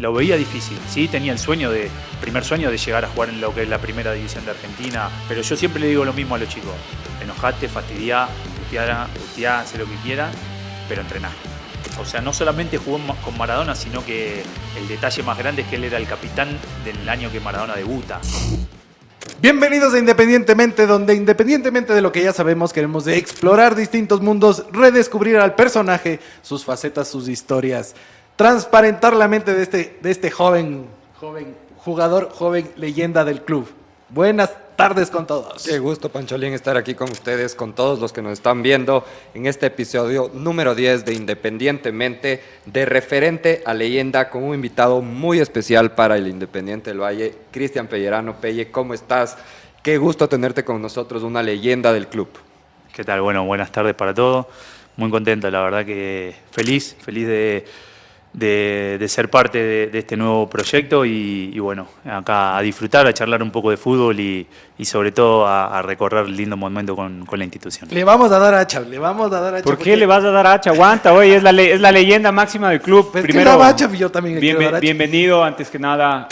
lo veía difícil. Sí, tenía el primer sueño de llegar a jugar en lo que es la primera división de Argentina, pero yo siempre le digo lo mismo a los chicos: enojate, fastidiá, puteá, hacé lo que quieras, pero entrená. O sea, no solamente jugó con Maradona, sino que el detalle más grande es que él era el capitán del año que Maradona debuta. Bienvenidos a Independientemente, donde independientemente de lo que ya sabemos, queremos explorar distintos mundos, redescubrir al personaje, sus facetas, sus historias, transparentar la mente de este joven jugador, joven leyenda del club. Buenas tardes con todos. Qué gusto, Pancholín, estar aquí con ustedes, con todos los que nos están viendo en este episodio número 10 de Independientemente, de referente a leyenda, con un invitado muy especial para el Independiente del Valle, Cristian Pellerano. Pelle, ¿cómo estás? Qué gusto tenerte con nosotros, una leyenda del club. ¿Qué tal? Bueno, buenas tardes para todos. Muy contento, la verdad que feliz de ser parte de este nuevo proyecto y bueno, acá a disfrutar, a charlar un poco de fútbol y sobre todo a recorrer el lindo momento con la institución. Le vamos a dar hacha, ¿Por qué le vas a dar hacha? Aguanta, oye, es la leyenda máxima del club. Pues Primero, que la hacha, yo también le quiero dar hacha. Bienvenido, antes que nada,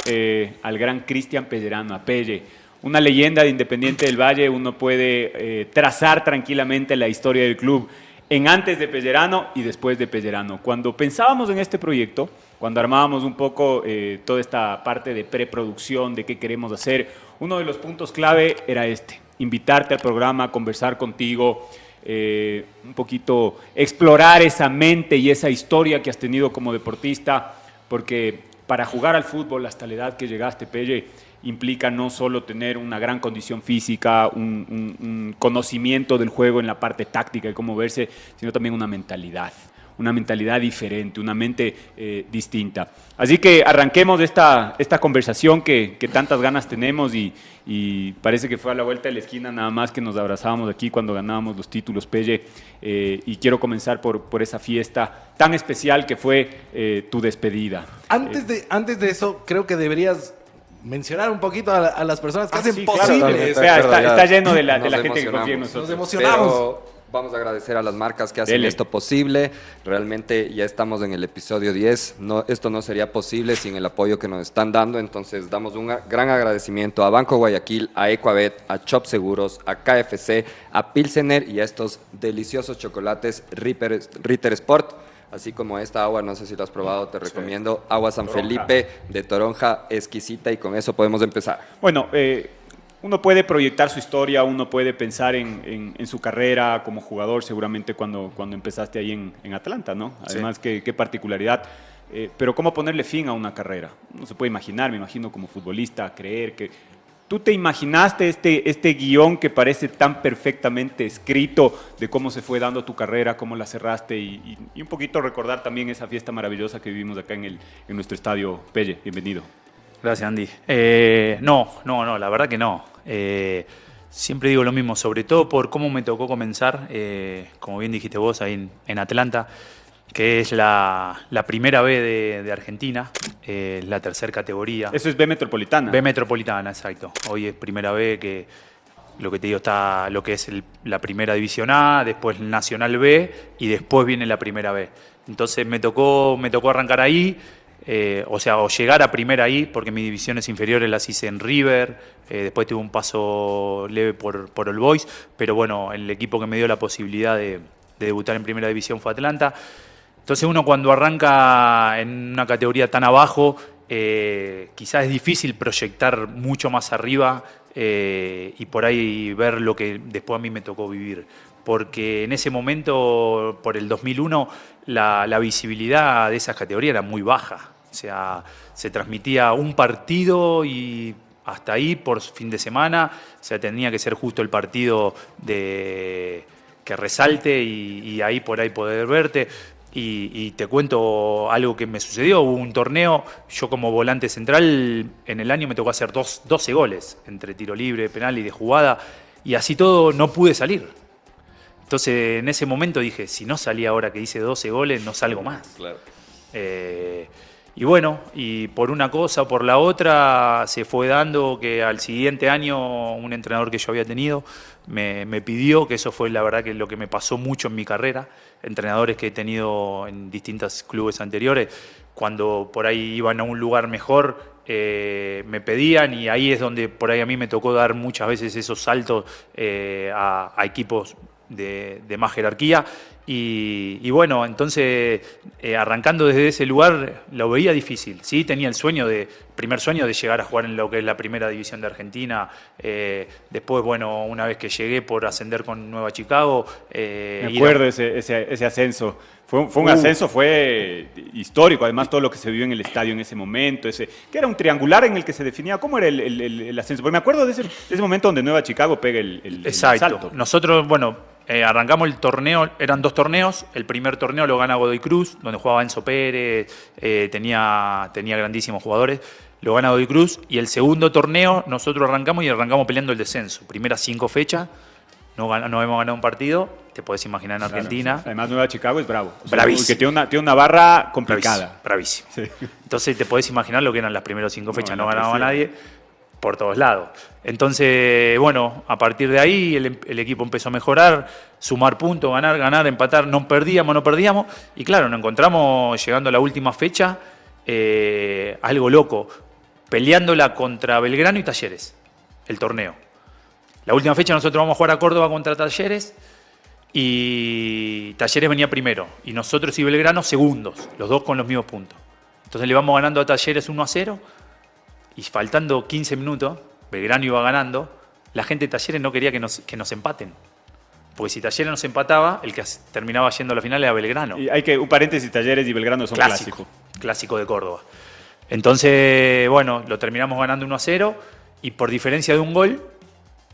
al gran Cristian Pellerano, a Pelle. Una leyenda de Independiente del Valle. Uno puede trazar tranquilamente la historia del club en antes de Pellerano y después de Pellerano. Cuando pensábamos en este proyecto, cuando armábamos un poco toda esta parte de preproducción, de qué queremos hacer, uno de los puntos clave era invitarte al programa, conversar contigo, un poquito explorar esa mente y esa historia que has tenido como deportista, porque para jugar al fútbol hasta la edad que llegaste, Pelle, implica no solo tener una gran condición física, un conocimiento del juego en la parte táctica y cómo verse, sino también una mentalidad diferente, una mente distinta. Así que arranquemos esta conversación que tantas ganas tenemos y parece que fue a la vuelta de la esquina nada más que nos abrazábamos aquí cuando ganábamos los títulos, Pelle, y quiero comenzar por esa fiesta tan especial que fue tu despedida. Antes de eso, creo que deberías mencionar un poquito a las personas que hacen sí, posible. Claro. Está lleno de la gente que confía en nosotros. Nos emocionamos. Pero vamos a agradecer a las marcas que hacen Dele. esto posible. Realmente ya estamos en el episodio 10. Esto no sería posible sin el apoyo que nos están dando. Entonces damos un gran agradecimiento a Banco Guayaquil, a Ecuabet, a Chop Seguros, a KFC, a Pilsener y a estos deliciosos chocolates Ritter Sport. Así como esta agua, no sé si la has probado, te recomiendo. Agua San Felipe de toronja, exquisita, y con eso podemos empezar. Bueno, uno puede proyectar su historia, uno puede pensar en su carrera como jugador, seguramente cuando empezaste ahí en Atlanta, ¿no? Además, Sí. qué particularidad. Pero ¿cómo ponerle fin a una carrera? No se puede imaginar, me imagino como futbolista, creer que... ¿Tú te imaginaste este guión que parece tan perfectamente escrito de cómo se fue dando tu carrera, cómo la cerraste y un poquito recordar también esa fiesta maravillosa que vivimos acá en nuestro estadio? Pelle, bienvenido. Gracias, Andy. No, la verdad que no. Siempre digo lo mismo, sobre todo por cómo me tocó comenzar, como bien dijiste vos, ahí en Atlanta, que es la primera B de Argentina, la tercera categoría. Eso es B Metropolitana. B Metropolitana, exacto. Hoy es primera B, que lo que te digo está lo que es la primera división A, después el Nacional B y después viene la primera B. Entonces me tocó arrancar ahí, o llegar a primera ahí, porque mis divisiones inferiores las hice en River, después tuve un paso leve por All Boys, pero bueno, el equipo que me dio la posibilidad de debutar en primera división fue Atlanta. Entonces uno cuando arranca en una categoría tan abajo, quizás es difícil proyectar mucho más arriba y por ahí ver lo que después a mí me tocó vivir. Porque en ese momento, por el 2001, la visibilidad de esas categorías era muy baja. O sea, se transmitía un partido y hasta ahí por fin de semana. O sea, tenía que ser justo el partido que resalte y ahí por ahí poder verte. Y te cuento algo que me sucedió. Hubo un torneo, yo como volante central, en el año me tocó hacer 12 goles, entre tiro libre, penal y de jugada, y así todo no pude salir. Entonces en ese momento dije, si no salí ahora que hice 12 goles, no salgo más. Claro. Y bueno, y por una cosa o por la otra se fue dando que al siguiente año un entrenador que yo había tenido me pidió, que eso fue la verdad que lo que me pasó mucho en mi carrera, entrenadores que he tenido en distintos clubes anteriores, cuando por ahí iban a un lugar mejor, me pedían, y ahí es donde por ahí a mí me tocó dar muchas veces esos saltos a equipos de más jerarquía. Y bueno, entonces arrancando desde ese lugar lo veía difícil. Sí, tenía el primer sueño de llegar a jugar en lo que es la primera división de Argentina. Después, bueno, una vez que llegué por ascender con Nueva Chicago. Me acuerdo ese ascenso. Fue un ascenso, fue histórico. Además, todo lo que se vivió en el estadio en ese momento, que era un triangular en el que se definía cómo era el ascenso. Porque me acuerdo de ese momento donde Nueva Chicago pega el Exacto. salto. Nosotros, bueno, arrancamos el torneo, eran 2 torneos. El primer torneo lo gana Godoy Cruz, donde jugaba Enzo Pérez, tenía grandísimos jugadores. Lo gana Godoy Cruz. Y el segundo torneo nosotros arrancamos peleando el descenso. Primeras 5 fechas, no hemos ganado un partido. Te podés imaginar en Argentina. Claro, sí. Además, Nueva Chicago es bravo. Bravísimo. Que tiene una barra complicada. Bravísimo. Sí. Entonces te podés imaginar lo que eran las primeras 5 fechas. No ganaba tercera. nadie por todos lados. Entonces, bueno, a partir de ahí el equipo empezó a mejorar, sumar puntos, ganar, empatar. No perdíamos. Y claro, nos encontramos llegando a la última fecha, algo loco, peleándola contra Belgrano y Talleres, el torneo. La última fecha nosotros vamos a jugar a Córdoba contra Talleres, y Talleres venía primero, y nosotros y Belgrano segundos, los dos con los mismos puntos. Entonces le vamos ganando a Talleres 1-0, y faltando 15 minutos, Belgrano iba ganando, la gente de Talleres no quería que nos empaten. Porque si Talleres nos empataba, el que terminaba yendo a la final era Belgrano. Y un paréntesis, Talleres y Belgrano son clásicos. Clásico de Córdoba. Entonces, bueno, lo terminamos ganando 1-0, y por diferencia de un gol,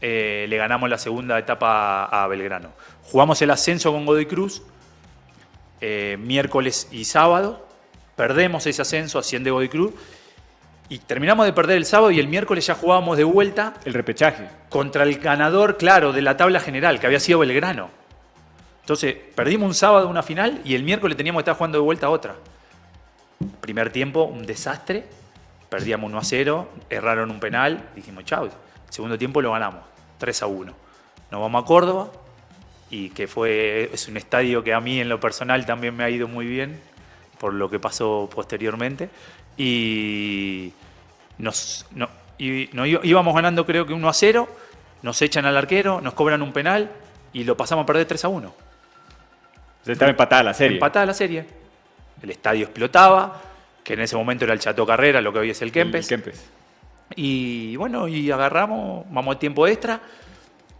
le ganamos la segunda etapa a Belgrano. Jugamos el ascenso con Godoy Cruz, miércoles y sábado. Perdemos ese ascenso, asciende Godoy Cruz. Y terminamos de perder el sábado, y el miércoles ya jugábamos de vuelta. El repechaje. Contra el ganador, claro, de la tabla general, que había sido Belgrano. Entonces, perdimos un sábado una final, y el miércoles teníamos que estar jugando de vuelta otra. Primer tiempo, un desastre. Perdíamos 1-0, erraron un penal, dijimos chau. Segundo tiempo lo ganamos, 3-1. Nos vamos a Córdoba, y que es un estadio que a mí en lo personal también me ha ido muy bien, por lo que pasó posteriormente. Y nos íbamos ganando, creo que 1-0, nos echan al arquero, nos cobran un penal, y lo pasamos a perder 3-1. Estaba empatada la serie. Empatada la serie. El estadio explotaba, que en ese momento era el Chateau Carrera, lo que hoy es el Kempes. Y bueno, y agarramos, vamos a tiempo extra,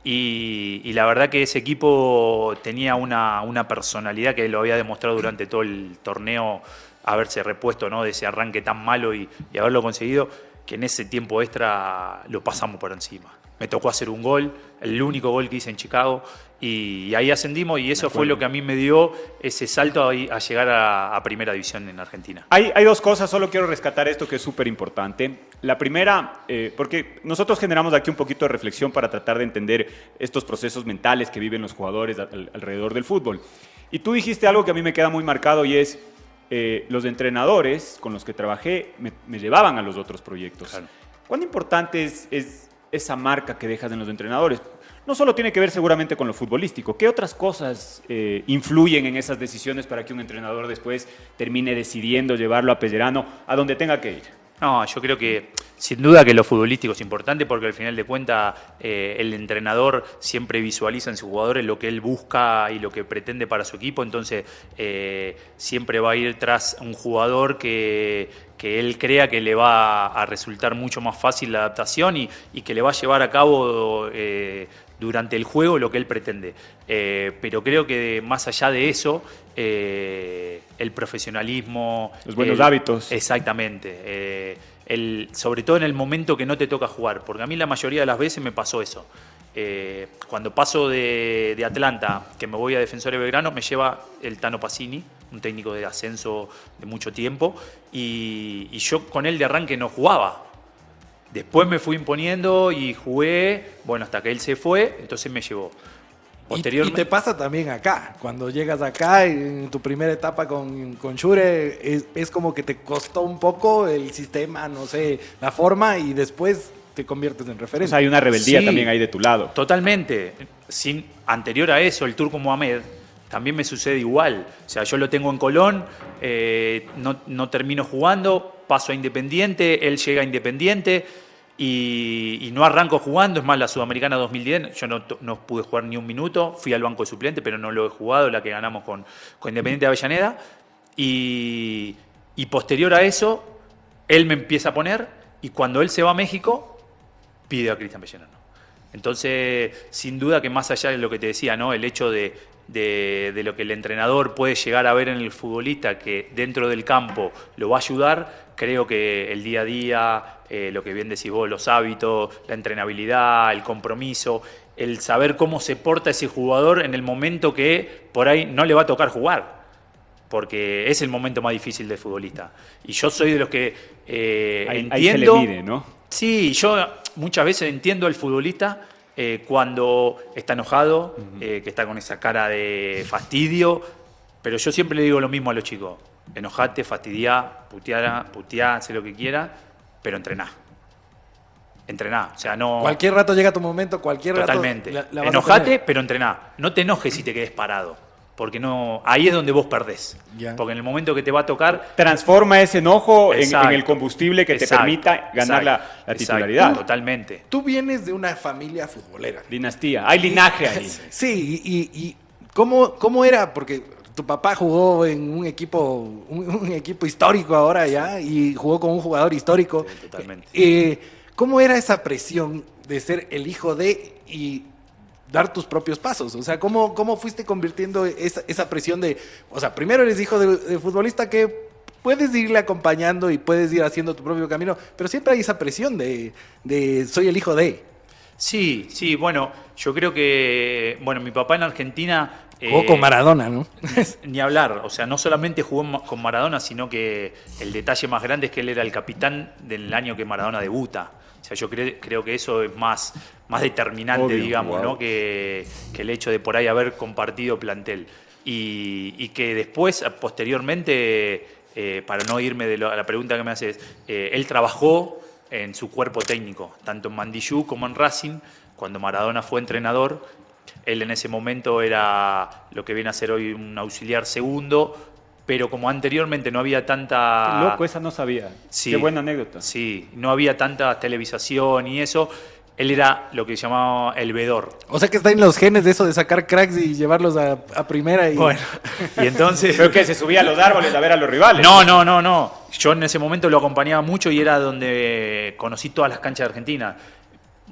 y la verdad que ese equipo tenía una personalidad que lo había demostrado durante todo el torneo, haberse repuesto, ¿no?, de ese arranque tan malo y haberlo conseguido, que en ese tiempo extra lo pasamos por encima. Me tocó hacer un gol, el único gol que hice en Chicago, y ahí ascendimos, y eso fue lo que a mí me dio ese salto a llegar a primera división en Argentina. Hay 2 cosas, solo quiero rescatar esto que es súper importante. La primera, porque nosotros generamos aquí un poquito de reflexión para tratar de entender estos procesos mentales que viven los jugadores alrededor del fútbol. Y tú dijiste algo que a mí me queda muy marcado, y es los entrenadores con los que trabajé me llevaban a los otros proyectos. Claro. ¿Cuán importante es esa marca que dejas en los entrenadores? No solo tiene que ver seguramente con lo futbolístico. ¿Qué otras cosas influyen en esas decisiones para que un entrenador después termine decidiendo llevarlo a Pellerano a donde tenga que ir? No, yo creo que sin duda que lo futbolístico es importante, porque al final de cuentas el entrenador siempre visualiza en sus jugadores lo que él busca y lo que pretende para su equipo. Entonces siempre va a ir tras un jugador que él crea que le va a resultar mucho más fácil la adaptación, y que le va a llevar a cabo durante el juego lo que él pretende. Pero creo que más allá de eso, el profesionalismo... Los buenos hábitos. Exactamente. Sobre todo en el momento que no te toca jugar, porque a mí la mayoría de las veces me pasó eso. Cuando paso de Atlanta, que me voy a Defensores Belgrano, me lleva el Tano Pacini, un técnico de ascenso de mucho tiempo, y yo con él de arranque no jugaba. Después me fui imponiendo y jugué, bueno, hasta que él se fue, entonces me llevó. Y te pasa también acá, cuando llegas acá en tu primera etapa con Shure, es como que te costó un poco el sistema, no sé, la forma, y después te conviertes en referente. O sea, hay una rebeldía Sí, también ahí de tu lado. Totalmente. Anterior a eso, el Turco Mohamed también me sucede igual. O sea, yo lo tengo en Colón, no termino jugando, paso a Independiente, él llega a Independiente y no arranco jugando. Es más, la Sudamericana 2010, yo no pude jugar ni un minuto, fui al banco de suplente, pero no lo he jugado, la que ganamos con Independiente de Avellaneda. Y posterior a eso, él me empieza a poner y cuando él se va a México, pide a Cristian Pellerano. Entonces, sin duda que más allá de lo que te decía, ¿no? El hecho de lo que el entrenador puede llegar a ver en el futbolista que dentro del campo lo va a ayudar, creo que el día a día, lo que bien decís vos, los hábitos, la entrenabilidad, el compromiso, el saber cómo se porta ese jugador en el momento que por ahí no le va a tocar jugar, porque es el momento más difícil del futbolista. Y yo soy de los que entiendo... Ahí se le mide, ¿no? Sí, yo muchas veces entiendo al futbolista cuando está enojado, que está con esa cara de fastidio, pero yo siempre le digo lo mismo a los chicos: enojate, fastidiá, puteá, haz lo que quiera, pero entrená. Entrená, o sea, no... Cualquier rato llega tu momento, cualquier Totalmente. rato la vas a Enojate, tener. pero entrená. No te enojes si te quedes parado, porque no, ahí es donde vos perdés. Ya. Porque en el momento que te va a tocar... Transforma ese enojo en Exacto. el combustible que te Exacto. permita ganar la Exacto. titularidad. Totalmente. Tú vienes de una familia futbolera. Dinastía. Hay linaje ahí. Sí, y ¿cómo era? Porque tu papá jugó en un equipo histórico ahora ya, y jugó con un jugador histórico. Sí, totalmente. ¿Cómo era esa presión de ser el hijo de y dar tus propios pasos? O sea, ¿cómo fuiste convirtiendo esa presión de... O sea, primero eres hijo de futbolista que puedes irle acompañando y puedes ir haciendo tu propio camino, pero siempre hay esa presión de soy el hijo de... Sí, bueno, yo creo que, bueno, mi papá en Argentina... Jugó con Maradona, ¿no? Ni hablar, o sea, no solamente jugó con Maradona, sino que el detalle más grande es que él era el capitán del año que Maradona debuta. O sea, yo creo que eso es más determinante, Obvio, digamos, wow. ¿no? que el hecho de por ahí haber compartido plantel. Y que después, posteriormente, para no irme a la pregunta que me haces, él trabajó en su cuerpo técnico, tanto en Mandillú como en Racing, cuando Maradona fue entrenador. Él en ese momento era lo que viene a ser hoy un auxiliar segundo, pero como anteriormente no había tanta... Loco, esa no sabía. Sí. Qué buena anécdota. Sí, no había tanta televisación y eso. Él era lo que llamaba el vedor. O sea que está en los genes de eso de sacar cracks y llevarlos a primera. Y... Bueno, y entonces... Creo que se subía a los árboles a ver a los rivales. No. Yo en ese momento lo acompañaba mucho y era donde conocí todas las canchas de Argentina.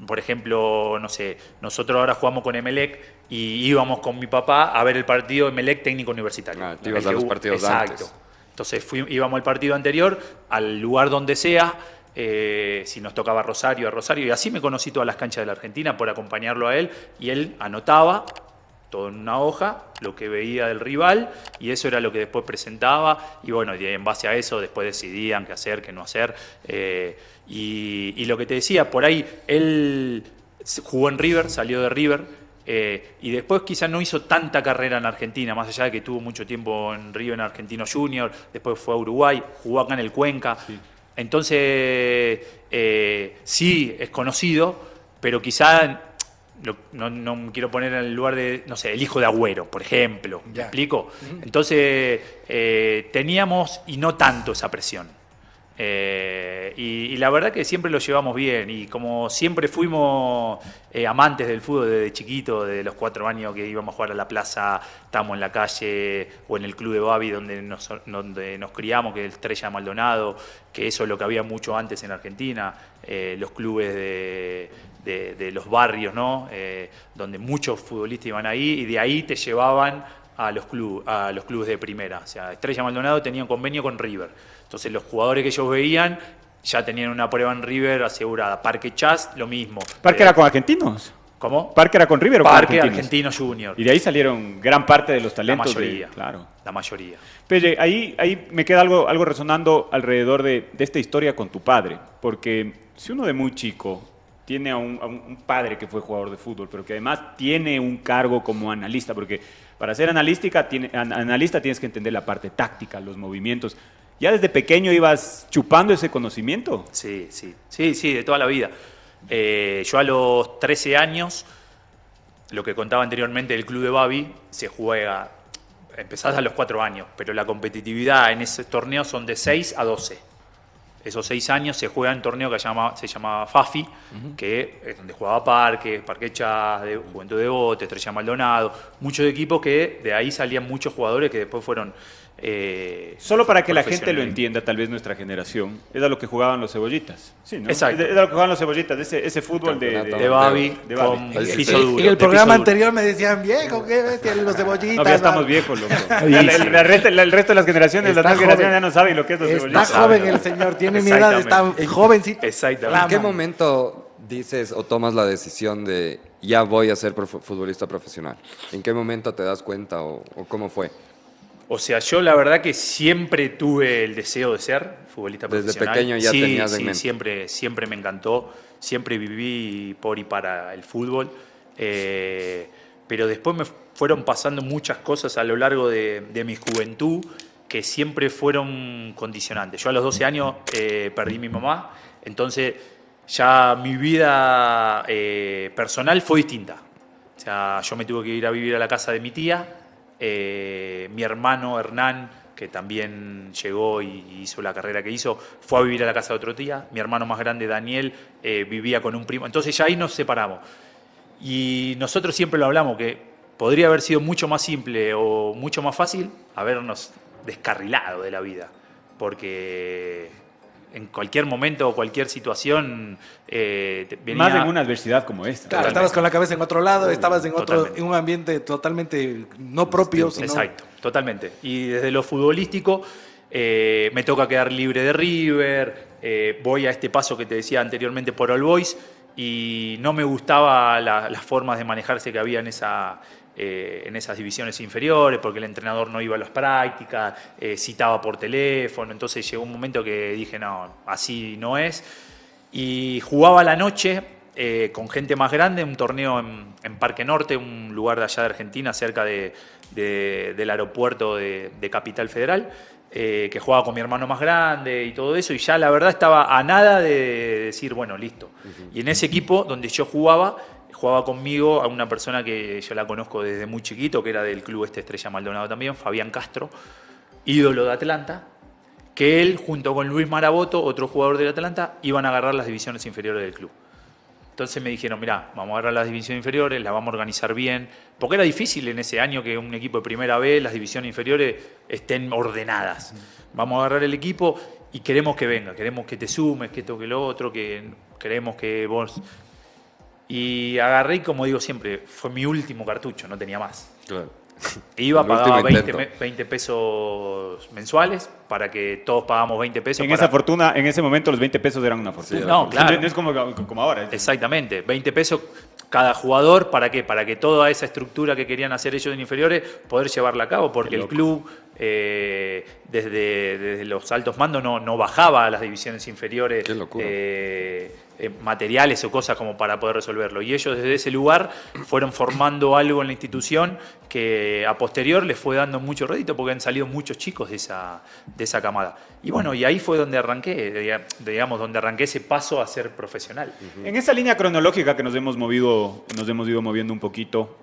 Por ejemplo, no sé, nosotros ahora jugamos con Emelec y íbamos con mi papá a ver el partido de Emelec técnico universitario. Ah, te ibas a los partidos Exacto. antes. Entonces íbamos al partido anterior, al lugar donde sea, si nos tocaba Rosario, a Rosario, y así me conocí todas las canchas de la Argentina por acompañarlo a él, y él anotaba todo en una hoja, lo que veía del rival, y eso era lo que después presentaba, y bueno, y en base a eso después decidían qué hacer, qué no hacer, y lo que te decía, por ahí él jugó en River, salió de River, y después quizás no hizo tanta carrera en Argentina, más allá de que tuvo mucho tiempo en River, en Argentino Junior, después fue a Uruguay, jugó acá en el Cuenca, sí. Entonces sí es conocido, pero quizá no me quiero poner en el lugar de, no sé, el hijo de Agüero, por ejemplo, ¿me explico? Entonces teníamos y no tanto esa presión. Y la verdad que siempre lo llevamos bien, y como siempre fuimos amantes del fútbol desde chiquito, desde los 4 años que íbamos a jugar a la plaza, estábamos en la calle o en el club de Babi donde nos criamos, que es el Estrella Maldonado, que eso es lo que había mucho antes en Argentina, los clubes de los barrios, ¿no? Donde muchos futbolistas iban ahí y de ahí te llevaban a los clubes de primera. O sea, Estrella Maldonado tenía un convenio con River. Entonces los jugadores que ellos veían ya tenían una prueba en River asegurada. Parque Chas, lo mismo. ¿Parque era con Argentinos? ¿Cómo? ¿Parque era con River o con Parque Argentinos? Argentino Junior. Y de ahí salieron gran parte de los talentos. La mayoría. Claro. La mayoría. Pelle, ahí me queda algo resonando alrededor de esta historia con tu padre. Porque si uno de muy chico tiene a un padre que fue jugador de fútbol, pero que además tiene un cargo como analista, porque para ser analista tienes que entender la parte táctica, los movimientos. ¿Ya desde pequeño ibas chupando ese conocimiento? Sí, de toda la vida. Yo a los 13 años, lo que contaba anteriormente del club de Babi, se juega empezás a los 4 años, pero la competitividad en ese torneo son de 6 a 12. Esos 6 años se juega en un torneo que se llamaba FAFI, que es donde jugaba Parque Chas, de Juventud de Bote, Estrella Maldonado, muchos equipos que de ahí salían muchos jugadores que después fueron... Solo para que la gente lo profesionales. entienda, tal vez nuestra generación, era lo que jugaban los cebollitas. Sí, ¿no? Exacto. Era lo que jugaban los cebollitas, ese fútbol De Babi, de Babi. con El piso duro. En el de programa piso duro. anterior me decían, viejo, qué bestia, los cebollitas. No, ya estamos va". viejos, loco. El resto de las generaciones, las Está nuevas generaciones joven. ya no saben lo que es los Está cebollitas. joven el señor, tiene mi edad, está jovencito. Exactamente. ¿En qué momento dices o tomas la decisión de ya voy a ser futbolista profesional? ¿En qué momento te das cuenta o cómo fue? O sea, yo la verdad que siempre tuve el deseo de ser futbolista Desde profesional. pequeño ya Sí, tenías en sí, mente. siempre me encantó, siempre viví por y para el fútbol, pero después me fueron pasando muchas cosas a lo largo de mi juventud que siempre fueron condicionantes. Yo a los 12 años perdí a mi mamá, entonces ya mi vida personal fue distinta. O sea, yo me tuve que ir a vivir a la casa de mi tía. Mi hermano Hernán, que también llegó y hizo la carrera que hizo, fue a vivir a la casa de otro tía. Mi hermano más grande, Daniel, vivía con un primo. Entonces ya ahí nos separamos. Y nosotros siempre lo hablamos, que podría haber sido mucho más simple o mucho más fácil habernos descarrilado de la vida. Porque en cualquier momento o cualquier situación venía... Más en una adversidad como esta. Claro, estabas con la cabeza en otro lado, estabas en otro, Totalmente. en un ambiente totalmente no propio, sino... Exacto, totalmente. Y desde lo futbolístico me toca quedar libre de River, voy a este paso que te decía anteriormente por All Boys y no me gustaba las formas de manejarse que había en esas divisiones inferiores, porque el entrenador no iba a las prácticas, citaba por teléfono, entonces llegó un momento que dije, no, así no es. Y jugaba a la noche con gente más grande, un torneo en Parque Norte, un lugar de allá de Argentina, cerca del aeropuerto de Capital Federal, que jugaba con mi hermano más grande y todo eso, y ya la verdad estaba a nada de decir, bueno, listo. Y en ese equipo donde yo jugaba conmigo a una persona que yo la conozco desde muy chiquito, que era del club Estrella Maldonado también, Fabián Castro, ídolo de Atlanta, que él, junto con Luis Maraboto, otro jugador del Atlanta, iban a agarrar las divisiones inferiores del club. Entonces me dijeron, mirá, vamos a agarrar las divisiones inferiores, las vamos a organizar bien, porque era difícil en ese año que un equipo de primera vez, las divisiones inferiores estén ordenadas. Vamos a agarrar el equipo y queremos que venga, queremos que te sumes, que esto, que lo otro, que queremos que vos... Y agarré y, como digo siempre, fue mi último cartucho, no tenía más. Claro. Iba, El pagaba último 20, intento. 20 pesos mensuales para que todos pagamos 20 pesos. En para... esa fortuna, en ese momento los 20 pesos eran una fortuna. Sí, No, claro. No es como ahora. Exactamente, 20 pesos cada jugador, ¿para qué? Para que toda esa estructura que querían hacer ellos en inferiores, poder llevarla a cabo, porque Qué el loco. club desde los altos mandos no bajaba a las divisiones inferiores Qué locura. materiales o cosas como para poder resolverlo. Y ellos desde ese lugar fueron formando algo en la institución que a posterior les fue dando mucho rédito porque han salido muchos chicos de esa camada. Y bueno, y ahí fue donde arranqué, digamos, donde arranqué ese paso a ser profesional. En esa línea cronológica que nos hemos ido moviendo un poquito,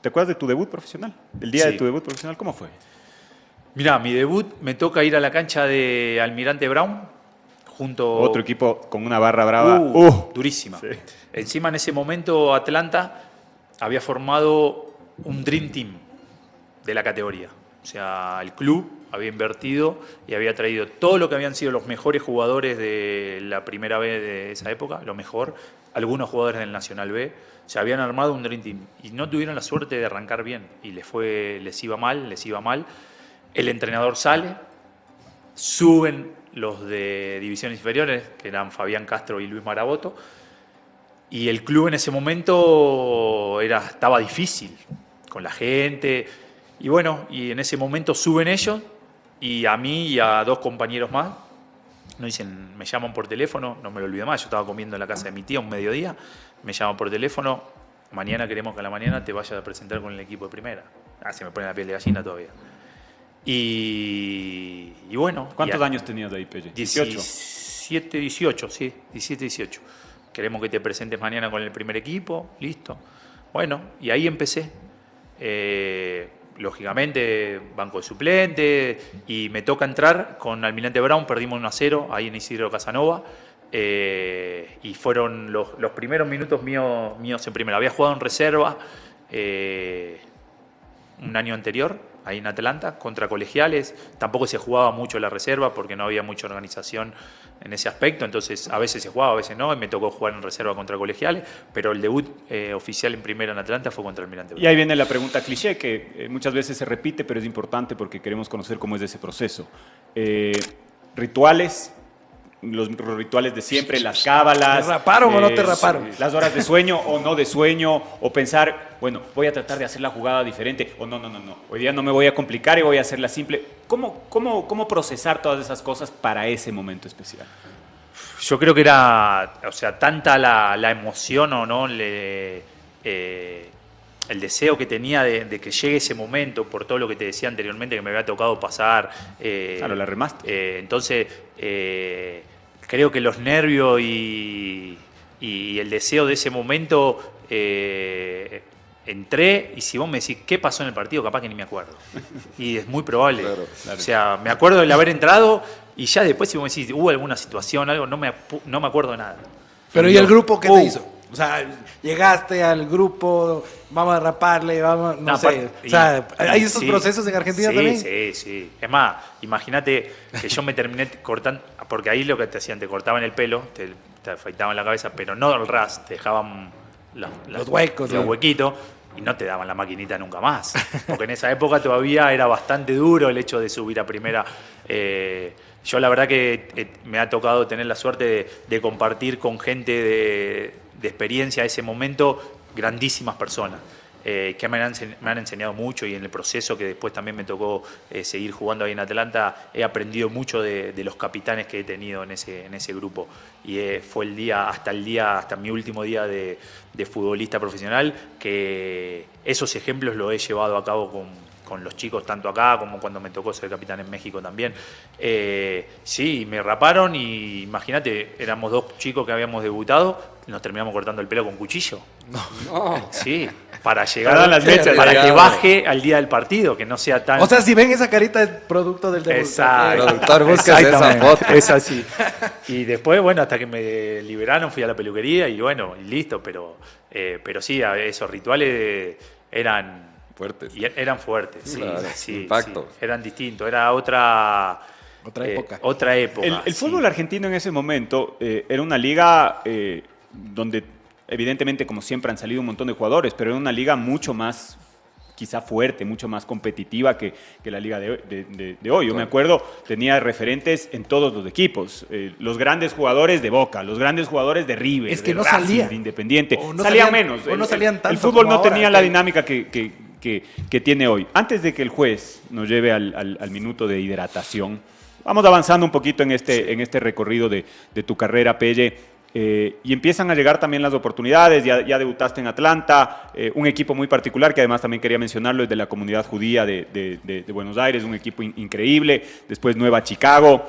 ¿te acuerdas de tu debut profesional? El día Sí. de tu debut profesional, ¿cómo fue? Mirá, mi debut me toca ir a la cancha de Almirante Brown junto... Otro equipo con una barra brava. Durísima. Sí. Encima en ese momento Atlanta había formado un Dream Team de la categoría. O sea, el club había invertido y había traído todo lo que habían sido los mejores jugadores de la primera B de esa época, lo mejor, algunos jugadores del Nacional B. Se habían armado un Dream Team y no tuvieron la suerte de arrancar bien y les iba mal. El entrenador sale, suben los de divisiones inferiores, que eran Fabián Castro y Luis Maraboto, y el club en ese momento estaba difícil con la gente, y bueno, y en ese momento suben ellos, y a mí y a dos compañeros más, me llaman por teléfono, no me lo olvido más, yo estaba comiendo en la casa de mi tía un mediodía, me llaman por teléfono, mañana queremos que a la mañana te vayas a presentar con el equipo de primera. Se me pone la piel de gallina todavía. Y bueno. ¿Cuántos años tenías de ahí, Pelle? 17, 18, sí, 17, 18. Queremos que te presentes mañana con el primer equipo, listo. Bueno, y ahí empecé. lógicamente, banco de suplente, y me toca entrar con Almirante Brown, perdimos 1-0 ahí en Isidro Casanova, y fueron los primeros minutos míos en primera. Había jugado en reserva un año anterior, ahí en Atlanta, contra Colegiales. Tampoco se jugaba mucho la reserva porque no había mucha organización en ese aspecto, entonces a veces se jugaba, a veces no, y me tocó jugar en reserva contra Colegiales, pero el debut oficial en primera en Atlanta fue contra Almirante Brown. Y ahí viene la pregunta cliché, que muchas veces se repite, pero es importante porque queremos conocer cómo es ese proceso. Rituales, los rituales de siempre, las cábalas. ¿Te raparon o no te raparon? Las horas de sueño o no de sueño, o pensar, bueno, voy a tratar de hacer la jugada diferente, o no, hoy día no me voy a complicar y voy a hacerla simple. ¿Cómo procesar todas esas cosas para ese momento especial? Yo creo que era, o sea, tanta la emoción o no, el deseo que tenía de que llegue ese momento, por todo lo que te decía anteriormente que me había tocado pasar. Claro, la remaste. Entonces, creo que los nervios y el deseo de ese momento, entré, y si vos me decís qué pasó en el partido, capaz que ni me acuerdo. Y es muy probable. Claro. O sea, me acuerdo del haber entrado y ya después si vos me decís, hubo alguna situación, algo, no me acuerdo de nada. Pero ¿y el grupo qué te hizo? O sea, llegaste al grupo, vamos a raparle, vamos, no sé. O sea, ¿hay esos procesos en Argentina también? Sí. Es más, imagínate que yo me terminé cortando, porque ahí lo que te hacían, te cortaban el pelo, te afeitaban la cabeza, pero no el ras, te dejaban los huecos, los huequitos, y no te daban la maquinita nunca más. Porque en esa época todavía era bastante duro el hecho de subir a primera. Yo la verdad que me ha tocado tener la suerte de compartir con gente de experiencia ese momento, grandísimas personas, que me han enseñado mucho, y en el proceso que después también me tocó seguir jugando ahí en Atlanta, he aprendido mucho de los capitanes que he tenido en ese grupo. Y fue hasta mi último día de futbolista profesional, que esos ejemplos los he llevado a cabo con los chicos, tanto acá como cuando me tocó ser capitán en México también. Sí, me raparon y imagínate, éramos 2 chicos que habíamos debutado, nos terminamos cortando el pelo con cuchillo. No. Sí, para llegar Para las mechas, para que llegado. baje al día del partido, que no sea tan... O sea, si ven esa carita es producto del debut. Exacto. Productor, búsquese esa Exactamente. foto. Es así. Y después, bueno, hasta que me liberaron, fui a la peluquería y bueno, y listo, pero sí, esos rituales eran Fuertes. eran fuertes, sí, Claro, sí, impacto. sí, eran distintos, era otra época. Otra época. El sí. fútbol argentino en ese momento era una liga donde evidentemente, como siempre, han salido un montón de jugadores, pero era una liga mucho más quizá fuerte, mucho más competitiva que la liga de hoy. Yo me acuerdo, tenía referentes en todos los equipos. Los grandes jugadores de Boca, los grandes jugadores de River, Es que de no Racing, salía. de Independiente. O no salían salían- menos. o no salían tanto El fútbol como no tenía ahora, la que- dinámica que tiene hoy. Antes de que el juez nos lleve al minuto de hidratación, vamos avanzando un poquito en este recorrido de tu carrera, Pelle. Y empiezan a llegar también las oportunidades, ya debutaste en Atlanta, un equipo muy particular que además también quería mencionarlo, es de la comunidad judía de Buenos Aires, un equipo increíble, después Nueva Chicago.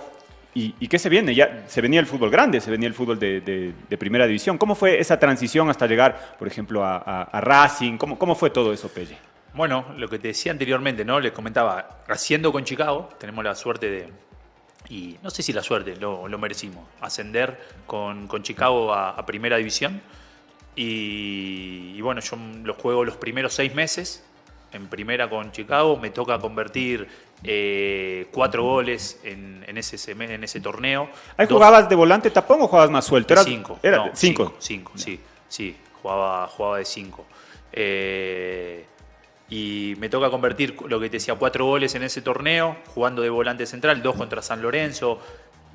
¿Y qué se viene? Ya se venía el fútbol grande, se venía el fútbol de primera división. ¿Cómo fue esa transición hasta llegar, por ejemplo, a Racing? ¿Cómo fue todo eso, Pelle? Bueno, lo que te decía anteriormente, ¿no? Les comentaba, haciendo con Chicago, tenemos la suerte y no sé si la suerte, lo merecimos, ascender con Chicago a primera división. Y bueno, yo los juego los primeros 6 meses en primera con Chicago, me toca convertir 4 goles en ese torneo. ¿Ahí 2 jugabas de volante tapón o jugabas más suelto? Eras- 5. Era No, 5. 5, sí, jugaba de 5. Y me toca convertir, lo que te decía, 4 goles en ese torneo, jugando de volante central, 2 contra San Lorenzo.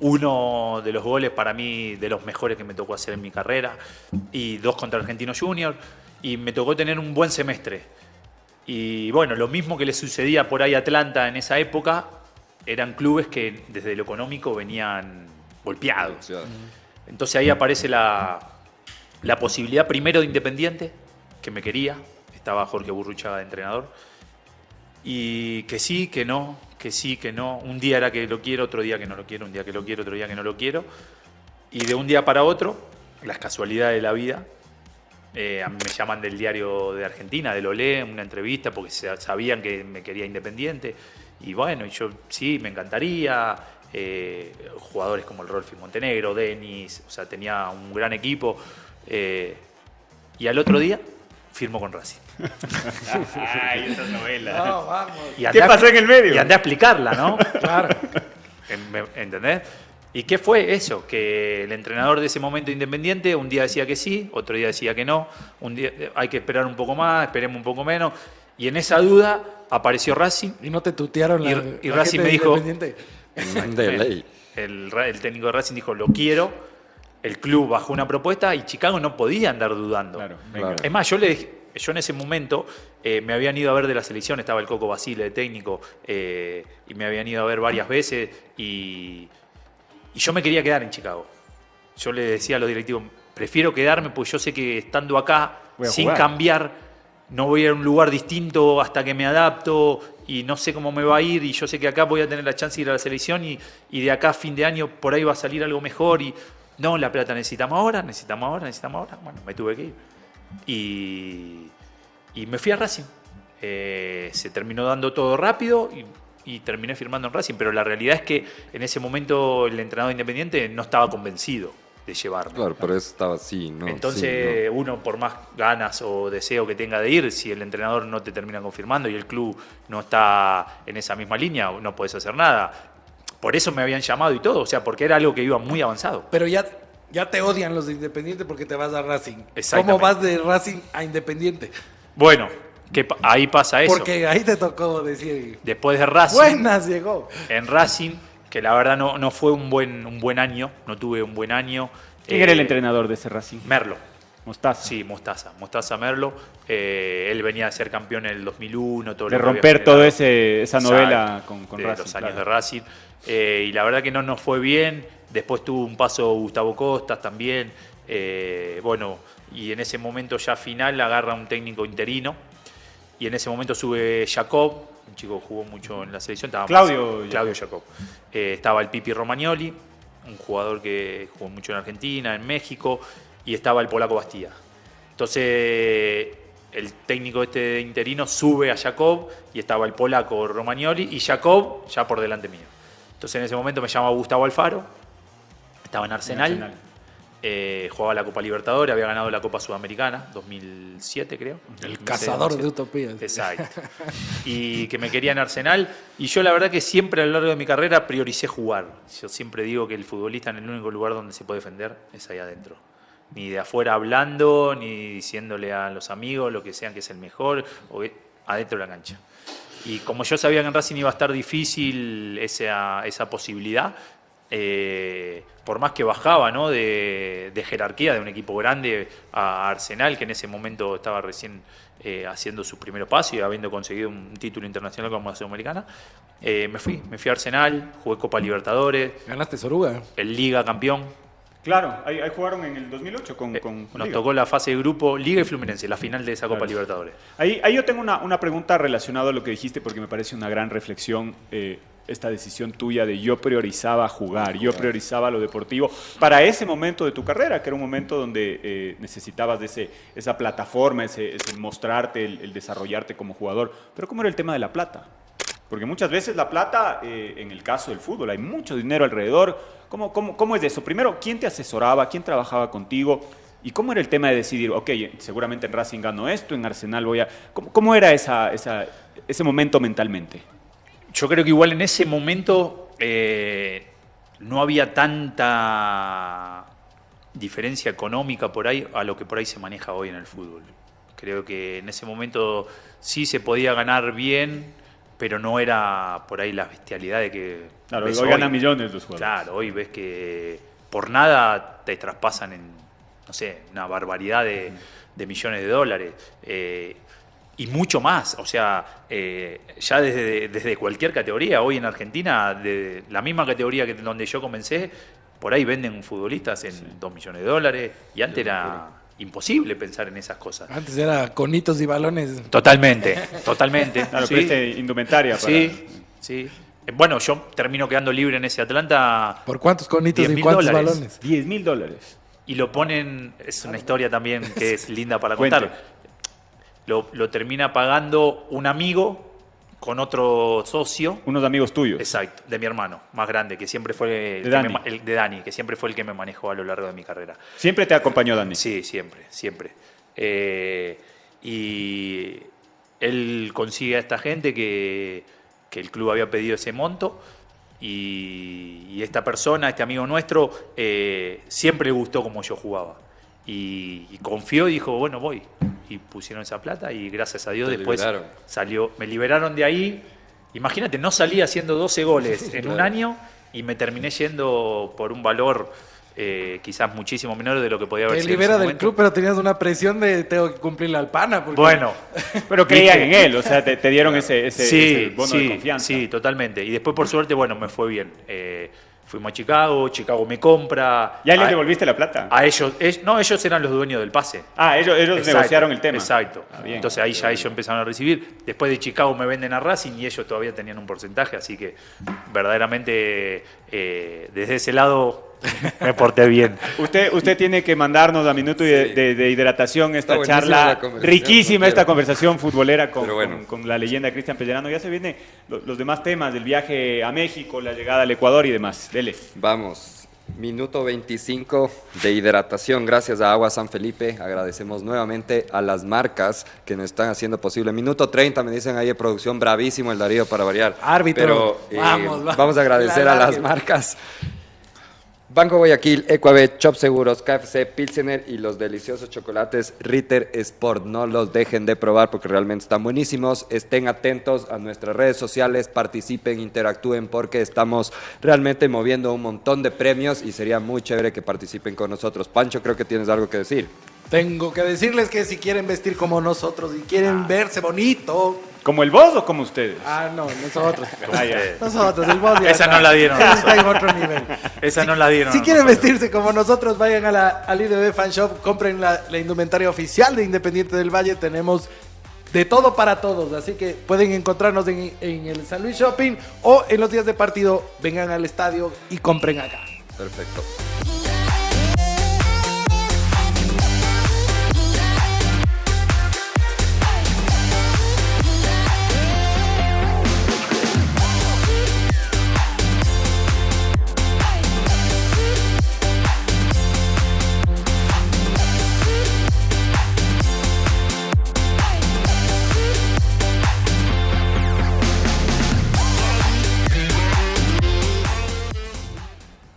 Uno de los goles para mí de los mejores que me tocó hacer en mi carrera, y 2 contra Argentino Junior. Y me tocó tener un buen semestre. Y bueno, lo mismo que le sucedía por ahí a Atlanta en esa época, eran clubes que desde lo económico venían golpeados. Entonces ahí aparece la posibilidad primero de Independiente, que me quería, estaba Jorge Burruchaga de entrenador, y que sí, que no, que sí, que no. Un día era que lo quiero, otro día que no lo quiero, un día que lo quiero, otro día que no lo quiero. Y de un día para otro, las casualidades de la vida, A mí me llaman del diario de Argentina, del Olé, una entrevista, porque sabían que me quería Independiente. Y bueno, yo sí, me encantaría. Jugadores como el Rolfi Montenegro, Denis, o sea, tenía un gran equipo. Y al otro día firmó con Racing. Ay, esas novelas. No, vamos. Y ¿Qué pasó en el medio? Y andé a explicarla, ¿no? Claro. ¿Entendés? ¿Y qué fue eso? Que el entrenador de ese momento Independiente un día decía que sí, otro día decía que no, un día hay que esperar un poco más, esperemos un poco menos. Y en esa duda apareció Racing Y no te tutearon y la Racing gente me de dijo, Independiente. De ley. el técnico de Racing dijo, lo quiero, el club bajó una propuesta y Chicago no podía andar dudando. Claro, Claro. Es más, yo en ese momento me habían ido a ver de la selección, estaba el Coco Basile de técnico, y me habían ido a ver varias veces y yo me quería quedar en Chicago. Yo le decía a los directivos, prefiero quedarme porque yo sé que estando acá, Voy a sin jugar. cambiar, no voy a ir a un lugar distinto hasta que me adapto y no sé cómo me va a ir y yo sé que acá voy a tener la chance de ir a la selección y de acá a fin de año por ahí va a salir algo mejor y no, La Plata necesitamos ahora. Bueno, me tuve que ir. Y me fui a Racing. Se terminó dando todo rápido y terminé firmando en Racing, pero la realidad es que en ese momento el entrenador Independiente no estaba convencido de llevarme. Claro, pero eso estaba así, ¿no? Entonces, Sí, uno por más ganas o deseo que tenga de ir, si el entrenador no te termina confirmando y el club no está en esa misma línea, no puedes hacer nada. Por eso me habían llamado y todo, o sea, porque era algo que iba muy avanzado. Pero ya te odian los de Independiente porque te vas a Racing. Exactamente. ¿Cómo vas de Racing a Independiente? Bueno, ahí pasa eso. Porque ahí te tocó decir, Después de Racing, buenas llegó. en Racing, que la verdad no fue un buen año, no tuve un buen año. ¿Quién era el entrenador de ese Racing? Merlo. Mostaza. Sí, Mostaza Merlo. Él venía a ser campeón en el 2001. Todo De lo que había romper toda generado. esa novela Exacto, con de Racing. los años claro. de Racing. Y la verdad que no nos fue bien. Después tuvo un paso Gustavo Costas también. Bueno, y en ese momento ya final agarra un técnico interino. Y en ese momento sube Jacob, un chico que jugó mucho en la selección. Claudio Jacob. Estaba el Pipi Romagnoli, un jugador que jugó mucho en Argentina, en México, y estaba el polaco Bastía. Entonces, el técnico este interino sube a Jacob y estaba el polaco Romagnoli y Jacob ya por delante mío. Entonces, en ese momento me llama Gustavo Alfaro, estaba en Arsenal. Jugaba la Copa Libertadores, había ganado la Copa Sudamericana, 2007 creo. El 2006, cazador 2007. de utopías. Exacto. Y que me quería en Arsenal. Y yo la verdad que siempre a lo largo de mi carrera prioricé jugar. Yo siempre digo que el futbolista en el único lugar donde se puede defender es ahí adentro. Ni de afuera hablando, ni diciéndole a los amigos lo que sean que es el mejor, o adentro de la cancha. Y como yo sabía que en Racing iba a estar difícil esa posibilidad, por más que bajaba, ¿no? de jerarquía de un equipo grande a Arsenal, que en ese momento estaba recién haciendo sus primeros pasos y habiendo conseguido un título internacional como la Sudamericana, me fui a Arsenal, jugué Copa Libertadores, Ganaste Soruga. el Liga campeón. Claro, ahí jugaron en el 2008 con Nos Liga. tocó la fase de grupo Liga y Fluminense, la final de esa Copa Claro. Libertadores. Ahí yo tengo una pregunta relacionada a lo que dijiste porque me parece una gran reflexión esta decisión tuya de yo priorizaba jugar, yo priorizaba lo deportivo para ese momento de tu carrera, que era un momento donde necesitabas de esa plataforma, ese mostrarte, el desarrollarte como jugador. Pero ¿cómo era el tema de la plata? Porque muchas veces la plata, en el caso del fútbol, hay mucho dinero alrededor. ¿Cómo es eso? Primero, ¿quién te asesoraba? ¿Quién trabajaba contigo? ¿Y cómo era el tema de decidir, ok, seguramente en Racing gano esto, en Arsenal voy a... ¿Cómo era ese momento mentalmente? Yo creo que igual en ese momento no había tanta diferencia económica por ahí a lo que por ahí se maneja hoy en el fútbol. Creo que en ese momento sí se podía ganar bien, pero no era por ahí la bestialidad de que... Claro, ves hoy ganan millones los jugadores. Claro, hoy ves que por nada te traspasan en, no sé, una barbaridad de millones de dólares. Y mucho más, o sea, ya desde cualquier categoría, hoy en Argentina, de la misma categoría que donde yo comencé, por ahí venden futbolistas en 2 millones de dólares, y antes era imposible pensar en esas cosas. Antes era conitos y balones. Totalmente. Claro, Sí. pero indumentaria para... Sí. Bueno, yo termino quedando libre en ese Atlanta. ¿Por cuántos conitos y $10.000 cuántos balones? $10.000. Y lo ponen, es una historia también que es linda para Cuente. contar. Lo termina pagando un amigo con otro socio. Unos amigos tuyos. Exacto, de mi hermano más grande, que siempre fue De Dani. el de Dani, que siempre fue el que me manejó a lo largo de mi carrera. Siempre te acompañó Dani. Sí, siempre, siempre. Y él consigue a esta gente que el club había pedido ese monto y esta persona, este amigo nuestro, siempre le gustó como yo jugaba. Y confió y dijo, bueno, voy. Y pusieron esa plata y gracias a Dios Te después liberaron. salió, me liberaron de ahí. Imagínate, no salí haciendo 12 goles en un Claro. año y me terminé yendo por un valor quizás muchísimo menor de lo que podía haber Te sido. en libera ese del momento. club, pero tenías una presión de tengo que cumplir la alpana. Porque... Bueno, Pero creían ¿viste? en él, o sea, te dieron ese sí, bono de sí, confianza. sí, totalmente. Y después, por suerte, bueno, me fue bien. Fuimos a Chicago me compra. ¿Ya les a, devolviste la plata? a ellos, no, ellos eran los dueños del pase. Ellos Exacto, negociaron el tema. Exacto. Ah, bien. Entonces ahí ya ellos empezaron a recibir. Después de Chicago me venden a Racing y ellos todavía tenían un porcentaje, así que verdaderamente desde ese lado me porté bien. Usted tiene que mandarnos a minuto de hidratación esta Está buenísima charla, la conversación, riquísima no esta quiero. conversación futbolera Pero bueno. con la leyenda Cristian Pellerano. Ya se vienen los demás temas del viaje a México, la llegada al Ecuador y demás. Dele. Vamos, minuto 25 de hidratación. Gracias a Agua San Felipe. Agradecemos nuevamente a las marcas que nos están haciendo posible. Minuto 30, me dicen ahí de producción, bravísimo el Darío para variar. Árbitro. Pero Vamos. vamos a agradecer La a las largue. marcas. Banco Guayaquil, Ecuabet, Chop Seguros, KFC, Pilsener y los deliciosos chocolates Ritter Sport. No los dejen de probar porque realmente están buenísimos. Estén atentos a nuestras redes sociales, participen, interactúen porque estamos realmente moviendo un montón de premios y sería muy chévere que participen con nosotros. Pancho, creo que tienes algo que decir. Tengo que decirles que si quieren vestir como nosotros y quieren verse bonito. ¿Como el vos o como ustedes? No, nosotros. Ah, ya. Nosotros, el boss ya Esa está. no la dieron. Esa está en otro nivel. Esa no la dieron. Si a quieren nosotros. vestirse como nosotros, vayan al IDB Fan Shop, compren la indumentaria oficial de Independiente del Valle. Tenemos de todo para todos, así que pueden encontrarnos en el San Luis Shopping o en los días de partido, vengan al estadio y compren acá. Perfecto.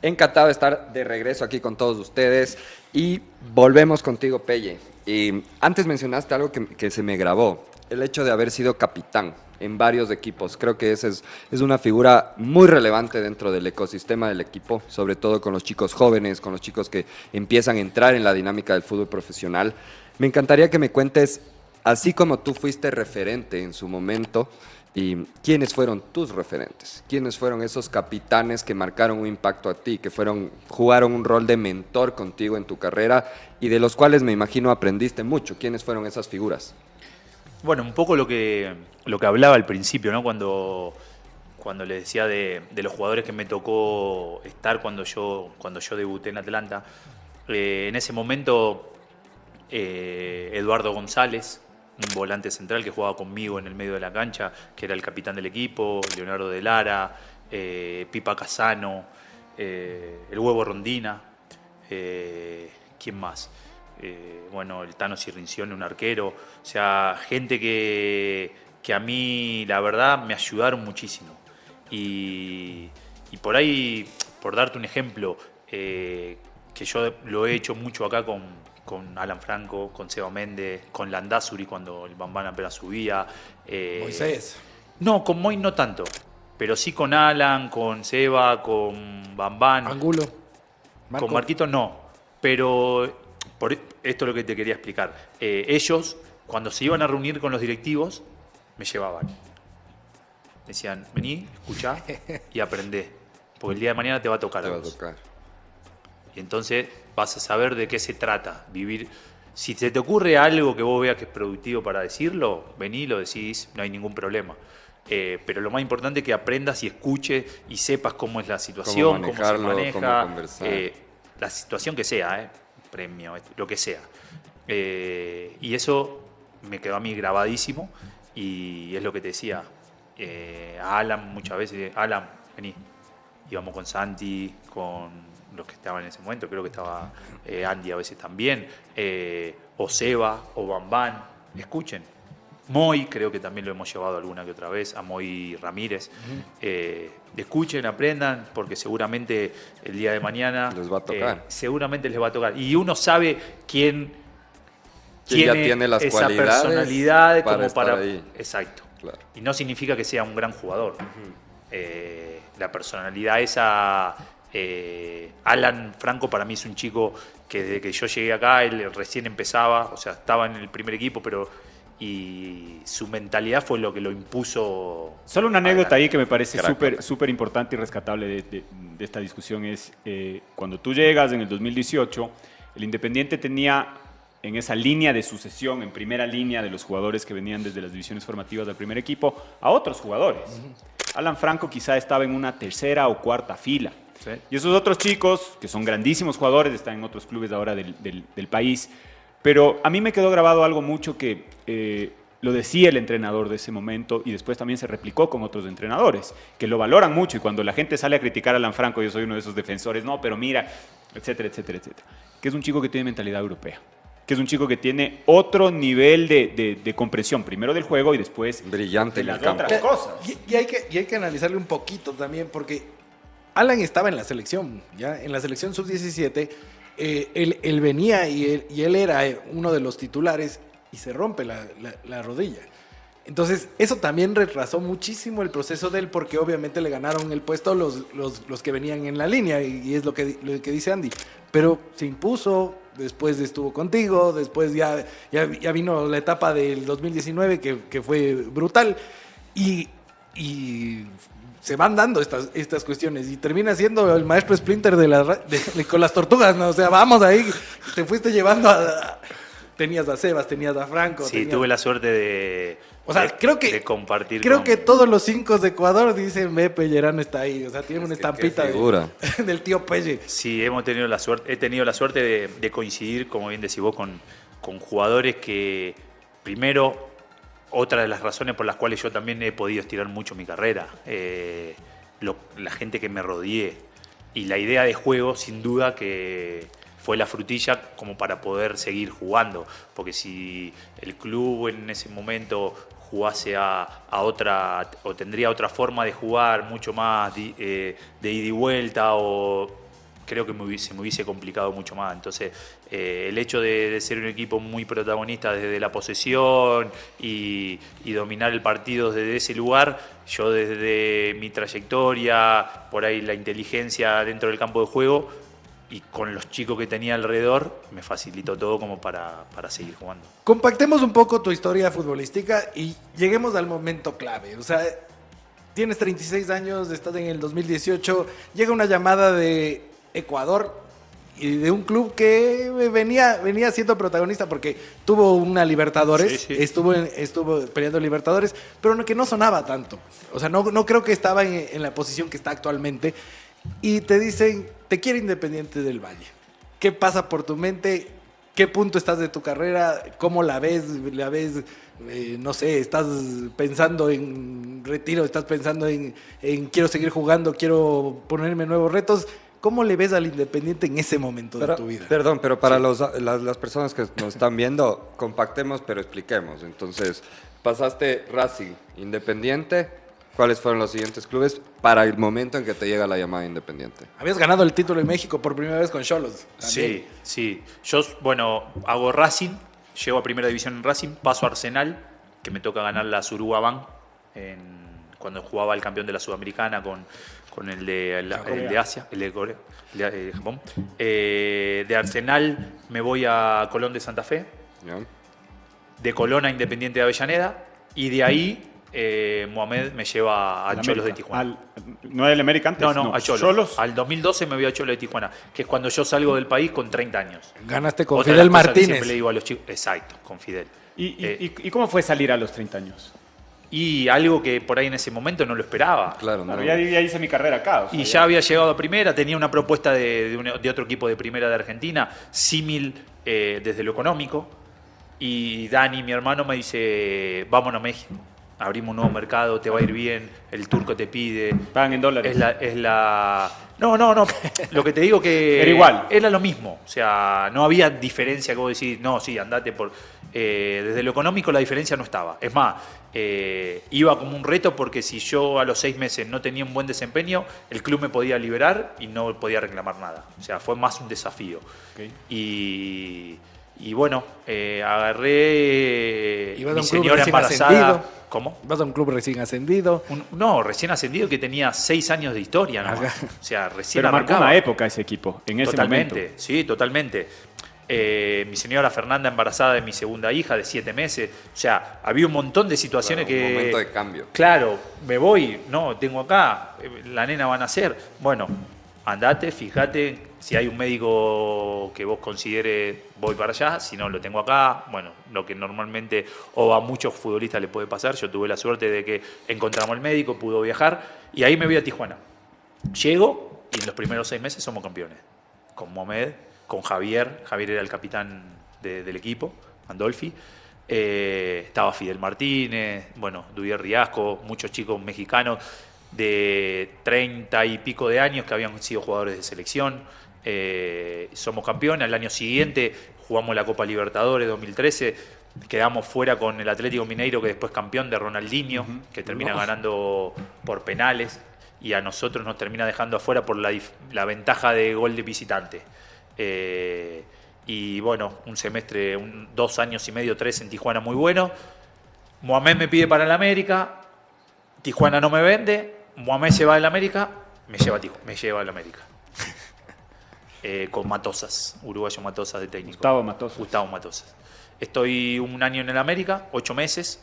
Encantado de estar de regreso aquí con todos ustedes y volvemos contigo, Pelle. Y antes mencionaste algo que se me grabó, el hecho de haber sido capitán en varios equipos. Creo que esa es una figura muy relevante dentro del ecosistema del equipo, sobre todo con los chicos jóvenes, con los chicos que empiezan a entrar en la dinámica del fútbol profesional. Me encantaría que me cuentes, así como tú fuiste referente en su momento, ¿y quiénes fueron tus referentes? ¿Quiénes fueron esos capitanes que marcaron un impacto a ti, que jugaron un rol de mentor contigo en tu carrera y de los cuales me imagino aprendiste mucho? ¿Quiénes fueron esas figuras? Bueno, un poco lo que hablaba al principio, ¿no? Cuando le decía de los jugadores que me tocó estar cuando yo debuté en Atlanta. En ese momento, Eduardo González, un volante central que jugaba conmigo en el medio de la cancha, que era el capitán del equipo, Leonardo de Lara, Pipa Casano, el Huevo Rondina, ¿quién más? Bueno, el Tano Cirrincione, un arquero, o sea, gente que a mí, la verdad, me ayudaron muchísimo. Y por ahí, por darte un ejemplo, que yo lo he hecho mucho acá con Alan Franco, con Seba Méndez, con Landázuri cuando el Bambán apenas subía. Moisés. No, con Moy no tanto, pero sí con Alan, con Seba, con Bambán. Angulo. Marco. Con Marquito no, pero esto es lo que te quería explicar. Ellos, cuando se iban a reunir con los directivos, me llevaban. Decían, vení, escuchá y aprendé, porque el día de mañana te va a tocar Te a va a vos. tocar. Y entonces vas a saber de qué se trata, vivir. Si se te ocurre algo que vos veas que es productivo para decirlo, vení, lo decís, no hay ningún problema. Pero lo más importante es que aprendas y escuches y sepas cómo es la situación, cómo se manejarlo, maneja, cómo conversar. la situación que sea, premio, lo que sea. Y eso me quedó a mí grabadísimo y es lo que te decía. A Alan muchas veces, Alan, vení. Íbamos con Santi, con los que estaban en ese momento, creo que estaba Andy a veces también, o Seba, o Bambán, escuchen. Moy, creo que también lo hemos llevado alguna que otra vez, a Moy Ramírez. Escuchen, aprendan, porque seguramente el día de mañana Les va a tocar. seguramente les va a tocar. Y uno sabe quién Ya tiene las esa cualidades personalidad para como estar para... ahí. Exacto. Claro. Y no significa que sea un gran jugador. La personalidad esa... Alan Franco para mí es un chico que desde que yo llegué acá, él recién empezaba, o sea, estaba en el primer equipo, pero... Y su mentalidad fue lo que lo impuso. Solo una anécdota ahí que me parece Crack. súper importante y rescatable de esta discusión es cuando tú llegas en el 2018, el Independiente tenía en esa línea de sucesión, en primera línea de los jugadores que venían desde las divisiones formativas del primer equipo, a otros jugadores. Alan Franco quizá estaba en una tercera o cuarta fila. Sí. Y esos otros chicos, que son grandísimos jugadores, están en otros clubes ahora del país. Pero a mí me quedó grabado algo mucho que lo decía el entrenador de ese momento y después también se replicó con otros entrenadores, que lo valoran mucho y cuando la gente sale a criticar a Alan Franco, yo soy uno de esos defensores, no, pero mira, etcétera, etcétera, etcétera. Que es un chico que tiene mentalidad europea, que es un chico que tiene otro nivel de comprensión, primero del juego y después Brillante de en las el campo. otras cosas. Y hay que analizarle un poquito también, porque Alan estaba en la selección, ¿ya? En la selección sub-17, él venía y él era uno de los titulares y se rompe la rodilla. Entonces, eso también retrasó muchísimo el proceso de él, porque obviamente le ganaron el puesto los que venían en la línea, y es lo que dice Andy. Pero se impuso, después estuvo contigo, después ya vino la etapa del 2019 que fue brutal, y se van dando estas cuestiones, y termina siendo el maestro Splinter con las tortugas, ¿no? O sea, vamos ahí, te fuiste llevando tenías a Sebas, tenías a Franco. Sí, tuve la suerte de, o sea, creo que, de compartir. Creo que todos los 5 de Ecuador dicen, Pellerano está ahí. O sea, tiene una estampita del tío Pelle. Sí, he tenido la suerte de coincidir, como bien decís vos, con jugadores que, primero, otra de las razones por las cuales yo también he podido estirar mucho mi carrera, la gente que me rodeé y la idea de juego, sin duda que fue la frutilla como para poder seguir jugando, porque si el club en ese momento jugase a otra, o tendría otra forma de jugar, mucho más de ida y vuelta, o creo que se me hubiese complicado mucho más. Entonces, el hecho de ser un equipo muy protagonista desde la posesión y dominar el partido desde ese lugar, yo desde mi trayectoria, por ahí la inteligencia dentro del campo de juego, y con los chicos que tenía alrededor, me facilitó todo como para seguir jugando. Compactemos un poco tu historia futbolística y lleguemos al momento clave. O sea, tienes 36 años, estás en el 2018, llega una llamada de Ecuador y de un club que venía siendo protagonista porque tuvo una Libertadores, sí. estuvo peleando Libertadores, pero que no sonaba tanto. O sea, no creo que estaba en la posición que está actualmente. Y te dicen, te quiere Independiente del Valle. ¿Qué pasa por tu mente? ¿Qué punto estás de tu carrera? ¿Cómo la ves? No sé, ¿estás pensando en retiro? ¿Estás pensando en quiero seguir jugando? ¿Quiero ponerme nuevos retos? ¿Cómo le ves al Independiente en ese momento de tu vida? Perdón, pero para las personas que nos están viendo, compactemos pero expliquemos. Entonces, pasaste Racing, Independiente. ¿Cuáles fueron los siguientes clubes para el momento en que te llega la llamada Independiente? Habías ganado el título en México por primera vez con Xolos. Sí. Yo, hago Racing, llego a Primera División en Racing, paso a Arsenal, que me toca ganar la Suruga Bank cuando jugaba el campeón de la Sudamericana con el de Asia, el de Corea, de Japón. De Arsenal me voy a Colón de Santa Fe, ¿Ya? de Colón a Independiente de Avellaneda, y de ahí Mohamed me lleva a Cholos de Tijuana. ¿No era el América antes? No, a Cholos. Al 2012 me voy a Cholos de Tijuana, que es cuando yo salgo del país con 30 años. Ganaste con Otra de Fidel las cosas que Martínez. siempre le digo a los chicos, exacto, con Fidel. ¿Y cómo fue salir a los 30 años? Y algo que por ahí en ese momento no lo esperaba. Claro, Claro, no. ya hice mi carrera acá. o sea, Y ya había llegado a primera, tenía una propuesta de otro equipo de primera de Argentina, símil desde lo económico. Y Dani, mi hermano, me dice, vámonos a México, abrimos un nuevo mercado, te va a ir bien, el turco te pide. Pagan en dólares. No, lo que te digo que Era igual. era lo mismo, o sea, no había diferencia que vos decís, no, sí, andate por... desde lo económico la diferencia no estaba. Es más, iba como un reto porque si yo a los 6 meses no tenía un buen desempeño, el club me podía liberar y no podía reclamar nada. O sea, fue más un desafío. Ok. Y bueno, agarré Ibas a mi un club señora recién embarazada. ascendido. ¿Cómo? Vas a un club recién ascendido. No, recién ascendido que tenía 6 años de historia nomás. Ajá. O sea, recién Pero marcó arrancaba. una época ese equipo, en ese Totalmente, momento. sí, totalmente. Mi señora Fernanda embarazada de mi segunda hija de 7 meses. O sea, había un montón de situaciones Claro, un que... momento de cambio. Claro, me voy, no, tengo acá, la nena va a nacer. Bueno, andate, fíjate, si hay un médico que vos consideres, voy para allá, si no, lo tengo acá. Bueno, lo que normalmente o a muchos futbolistas le puede pasar. Yo tuve la suerte de que encontramos el médico, pudo viajar y ahí me voy a Tijuana. Llego y en los primeros 6 meses somos campeones. Con Mohamed, con Javier. Javier era el capitán del equipo, Andolfi. Estaba Fidel Martínez, bueno, Dudier Riasco, muchos chicos mexicanos de 30 y pico de años que habían sido jugadores de selección. Somos campeones. Al año siguiente jugamos la Copa Libertadores 2013. Quedamos fuera con el Atlético Mineiro, que después campeón de Ronaldinho, que termina ganando por penales. Y a nosotros nos termina dejando afuera por la ventaja de gol de visitante. Y bueno, un semestre, 2 años y medio, 3 en Tijuana muy bueno. Mohamed me pide para el América, Tijuana no me vende, Mohamed se va del América, me lleva al América. Con Matosas, uruguayo Matosas de técnico. Gustavo Matosas. Estoy 1 año en el América, 8 meses,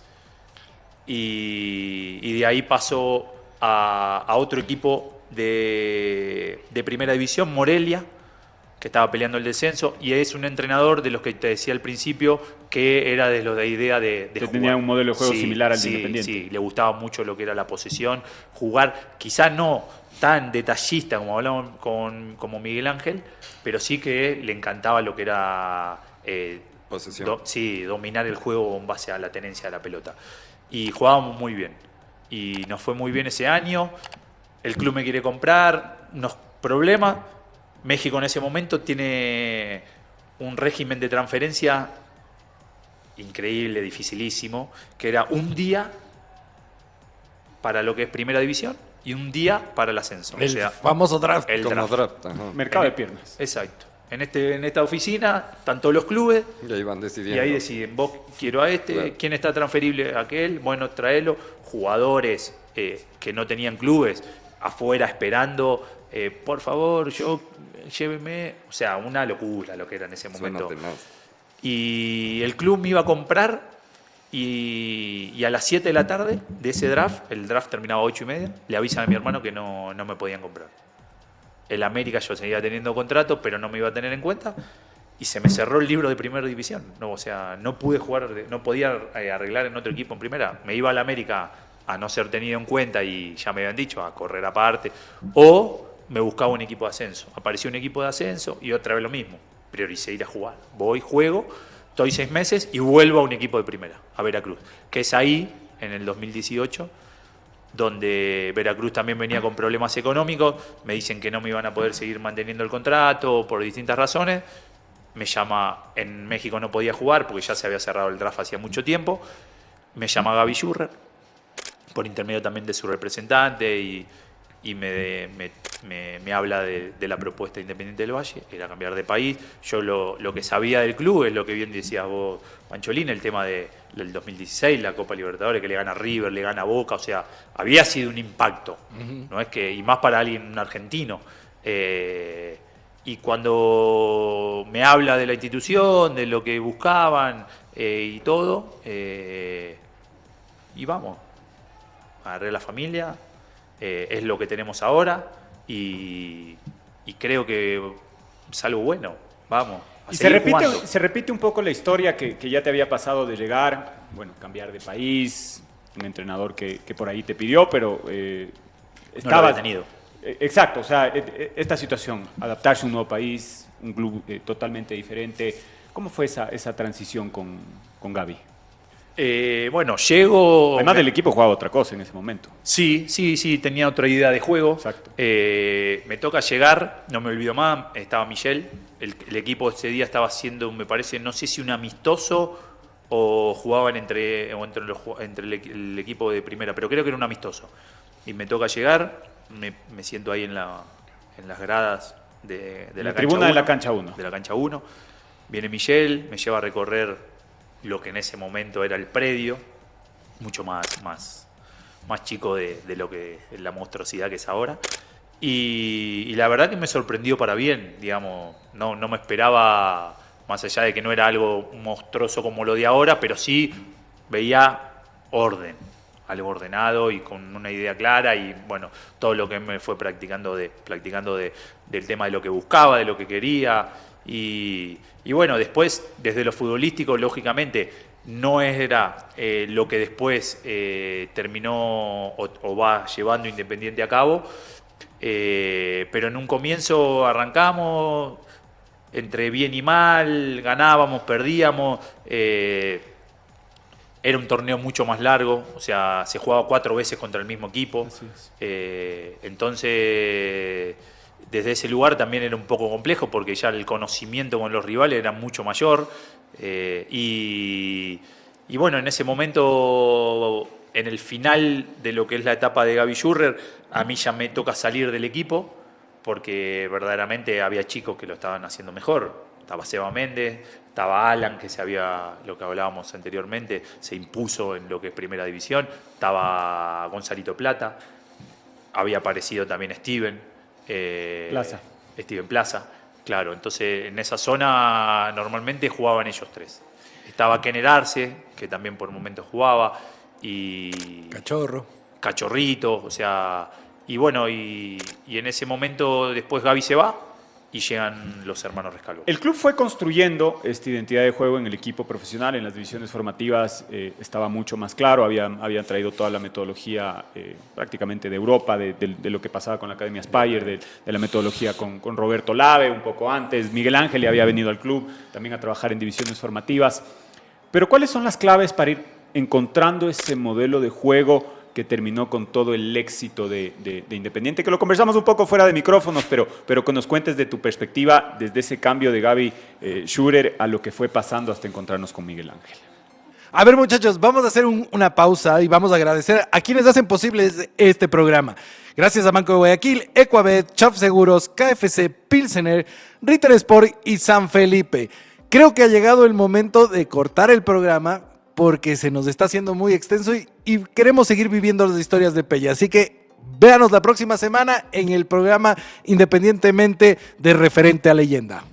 y de ahí paso a otro equipo de primera división, Morelia, que estaba peleando el descenso, y es un entrenador de los que te decía al principio que era de los de idea de Que jugar. tenía un modelo de juego similar al de Sí, Independiente. sí, le gustaba mucho lo que era la posesión, jugar, quizás no tan detallista como hablamos como Miguel Ángel, pero sí que le encantaba lo que era Posesión. dominar el juego en base a la tenencia de la pelota. Y jugábamos muy bien. Y nos fue muy bien ese año. El club me quiere comprar, unos problemas. México en ese momento tiene un régimen de transferencia increíble, dificilísimo, que era un día para lo que es primera división y un día para el ascenso. El famoso draft. el Como draft. draft. Ajá. Mercado de piernas. Exacto. En esta oficina están todos los clubes Y ahí van y decidiendo. ahí deciden, vos quiero a este, Claro. quién está transferible a aquel, bueno, traelo. Jugadores que no tenían clubes afuera esperando, por favor, lléveme. O sea, una locura lo que era en ese Suena momento. tenaz. Y el club me iba a comprar y a las 7 de la tarde de ese draft, el draft terminaba a 8:30, le avisan a mi hermano que no me podían comprar. El América yo seguía teniendo contrato, pero no me iba a tener en cuenta y se me cerró el libro de primera división. No, o sea, no pude jugar, no podía arreglar en otro equipo en primera. Me iba al América a no ser tenido en cuenta y ya me habían dicho a correr aparte, o me buscaba un equipo de ascenso. Apareció un equipo de ascenso y otra vez lo mismo. Prioricé ir a jugar. Voy, juego, estoy 6 meses y vuelvo a un equipo de primera, a Veracruz, que es ahí, en el 2018, donde Veracruz también venía con problemas económicos. Me dicen que no me iban a poder seguir manteniendo el contrato por distintas razones. Me llama, en México no podía jugar porque ya se había cerrado el draft hacía mucho tiempo. Me llama Gaby Schurrer, por intermedio también de su representante, y me habla de la propuesta de Independiente del Valle, era cambiar de país. Yo lo que sabía del club es lo que bien decías vos, Pancholín, el tema del 2016, la Copa Libertadores, que le gana River, le gana Boca, o sea, había sido un impacto, no es que, y más para alguien, un argentino. Y cuando me habla de la institución, de lo que buscaban y todo, y vamos, agarré la familia, es lo que tenemos ahora y creo que es algo bueno, vamos. A Y seguir jugando. se repite un poco la historia que ya te había pasado de llegar, bueno, cambiar de país, un entrenador que por ahí te pidió, pero No lo estabas... había tenido. Exacto, o sea, esta situación, adaptarse a un nuevo país, un club totalmente diferente. ¿Cómo fue esa transición con Gaby? Bueno, llego... Además del equipo jugaba otra cosa en ese momento. Sí, tenía otra idea de juego. Exacto. Me toca llegar, no me olvido más, estaba Michel. El equipo ese día estaba haciendo, me parece, no sé si un amistoso o jugaban entre el equipo de primera, pero creo que era un amistoso. Y me toca llegar, me siento ahí en las gradas de La la tribuna de la cancha 1. De la cancha 1. Viene Michel, me lleva a recorrer lo que en ese momento era el predio, mucho más chico de lo que la monstruosidad que es ahora. Y la verdad que me sorprendió para bien, digamos, no me esperaba, más allá de que no era algo monstruoso como lo de ahora, pero sí veía orden, algo ordenado y con una idea clara y bueno, todo lo que me fue practicando del tema de lo que buscaba, de lo que quería y bueno, después desde lo futbolístico, lógicamente, no era lo que después terminó o va llevando Independiente a cabo, pero en un comienzo arrancamos entre bien y mal, ganábamos, perdíamos, era un torneo mucho más largo, o sea, se jugaba 4 veces contra el mismo equipo. Así es. Entonces, desde ese lugar también era un poco complejo porque ya el conocimiento con los rivales era mucho mayor. Y bueno, en ese momento, en el final de lo que es la etapa de Gaby Schurrer, a mí ya me toca salir del equipo porque verdaderamente había chicos que lo estaban haciendo mejor. Estaba Seba Méndez, estaba Alan, que lo que hablábamos anteriormente, se impuso en lo que es Primera División, estaba Gonzalito Plata, había aparecido también Steven Plaza, claro, entonces en esa zona normalmente jugaban ellos 3. Estaba Kenner Arce, que también por momentos jugaba, y Cachorrito, o sea, y bueno, y en ese momento después Gaby se va, y llegan los hermanos Rescalvo. El club fue construyendo esta identidad de juego en el equipo profesional, en las divisiones formativas estaba mucho más claro, habían traído toda la metodología prácticamente de Europa, de lo que pasaba con la Academia Spire, de la metodología con Roberto Lave un poco antes, Miguel Ángel ya había venido al club también a trabajar en divisiones formativas, pero ¿cuáles son las claves para ir encontrando ese modelo de juego que terminó con todo el éxito de Independiente, que lo conversamos un poco fuera de micrófonos, pero que nos cuentes de tu perspectiva desde ese cambio de Gaby Schurrer a lo que fue pasando hasta encontrarnos con Miguel Ángel? A ver, muchachos, vamos a hacer una pausa y vamos a agradecer a quienes hacen posible este programa. Gracias a Banco de Guayaquil, Equabet, Chop Seguros, KFC, Pilsener, Ritter Sport y San Felipe. Creo que ha llegado el momento de cortar el programa porque se nos está haciendo muy extenso y queremos seguir viviendo las historias de Pella. Así que véanos la próxima semana en el programa Independientemente de Referente a Leyenda.